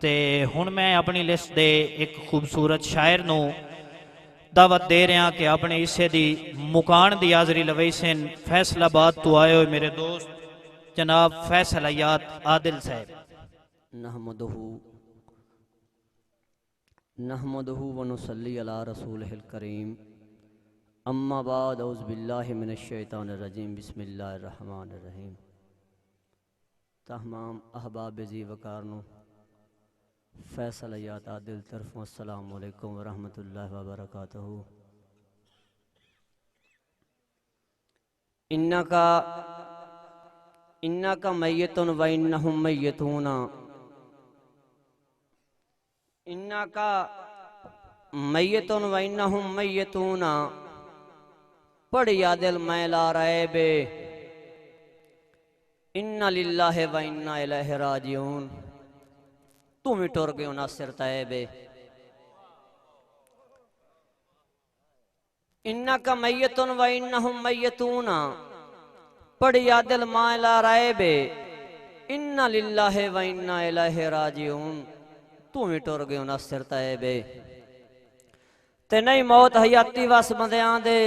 ते हुण मैं अपनी लिस्ट दे एक खूबसूरत शायर नूं दावत दे रहा कि अपने हिस्से दी मुकान दी हाज़री लवई सन। फैसलाबाद तो आए हुए मेरे दोस्त जनाब फैसल हयात आदिल साहब। नहमदुहु व नुसल्ली अला रसूलिहिल करीम, अम्मा बाद औज़ु बिल्लाहि मिनश शैतानिर रजीम, बिस्मिल्लाहिर रहमानिर रहीम। तमाम अहबाब जी वकारनो फैसल हयात आदिल तरफ़ों अस्सलामु अलैकुम व रहमतुल्लाहि व बरकातुहू। इन्नका मय्यतुन व इन्नहुम मय्यतूना। इन्नका मय्यतुन व इन्नहुम मय्यतूना। पढ़िया दिल मैं ला रहे बे, इन्ना लिल्लाहि व इन्ना इलैहि राजिऊन। तू भी टुर गयो ना सिर तैबे। इन्नका मय्यतुन व इन्नहुम मय्यतूना। पढ़िया दिल मैं ला रहे बे, इन्ना लिल्लाहि व इन्ना इलैहि राजिऊन। तू भी टुर गयो ना सिर तैबे। ते नहीं मौत हयाती वस बंदियां दे,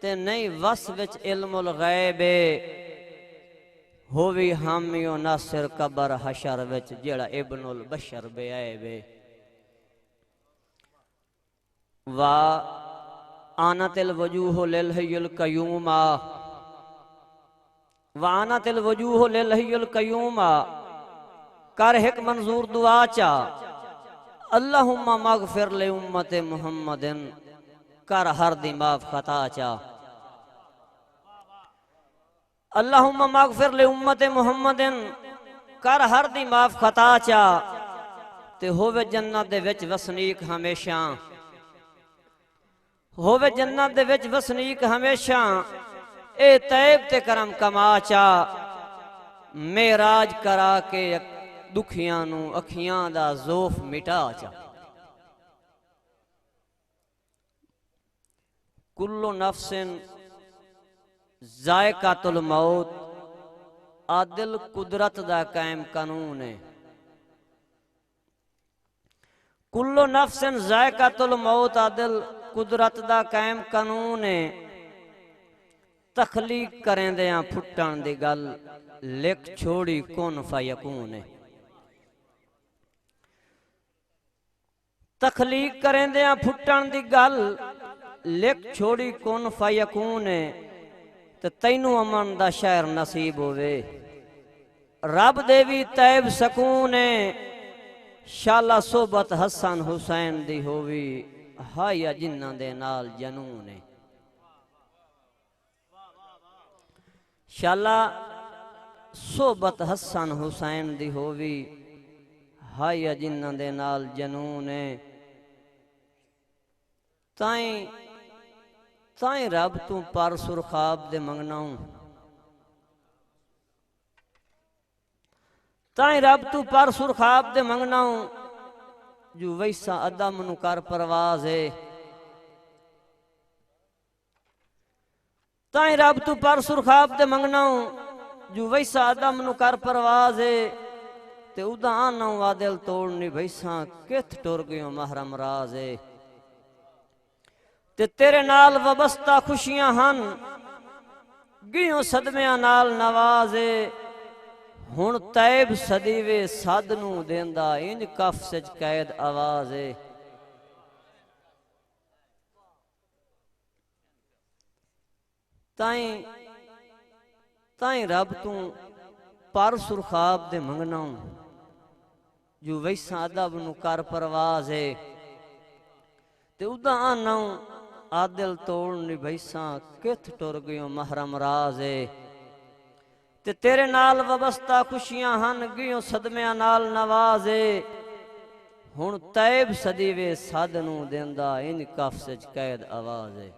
ते नहीं वस विच इल्मुल गैबे। होवी हामियो नासिर कबर हशर विच, जेड़ा इब्नुल बशर बे आए बे। वा आनतिल वजूह लिल हय्युल कयूमा। वा आनतिल वजूह लिल हय्युल कयूमा। कर हिक मंजूर दुआ चा, अल्लाहुम्मा मगफिर ले उम्मते मुहम्मदिन। कर हर दी माफ खता चा, अल्लाहुम्मा मगफिर ले उम्मते मुहम्मदिन। कर हर दी माफ खता चा, ते होवे जन्नत दे विच वसनीक हमेशा। होवे जन्नत दे विच वसनीक हमेशा। ए तैब ते करम कमा चा, मेराज करा के दुखियां नू अखियां दा ज़ोफ मिटा चा। कुल्लु नफ्सिन ज़ायक़ातुल मौत, आदिल कुदरत दा कायम कानून है। कुल्लु नफ्सिन ज़ायक़ातुल मौत, आदिल कुदरत दा कायम कानून है। तखलीक करेंदियां फुटण दी गल, लिख छोड़ी कुन फयकून है। तखलीक करेंदियां फुटण दी गल, लिख छोड़ी कुन फयकून है। ते तैनू अमन दा शहर नसीब होवे, रब देवी तैब सकून है। शाला सोबत हसन हुसैन दी होवी, हाया जिन्ना दे नाल जनून है। शाला सोबत हसन हुसैन दी होवी, हाया जिन्ना दे नाल जनून है। ताई ताई रब तू पर सुरखाब दे मंगनाऊं। ताई रब तू पर सुरखाब दे मंगनाऊं। जो वैसा अदम नु कर परवाज है। ताई रब तू पर सुरखाब दे मंगनाऊं। जो वैसा अदम नु कर परवाज है। ते उदा आना वादिल तोड़नी वैसा किथ टुर गयो महरम राज है। ते तेरे नाल वबस्ता खुशियां हन, गियों सदमियां नाल नवाजे। हुण तैब सदीवे सद नू देंदा, इंज कफ सच कैद आवाज़े। ताई ताई रब तू पर सुरखाब दे मंगनाऊं। जो वैसा अदब नू कर परवाज है। ते उदा आनाऊं आदिल तोड़नी वैसा किथ टुर गयो महरम राज है। ते तेरे नाल वबस्ता खुशियां हन, गियों सदमियां नाल नवाजे। हुण तैब सदीवे सद नू देंदा, इन कफ सच कैद आवाज़े।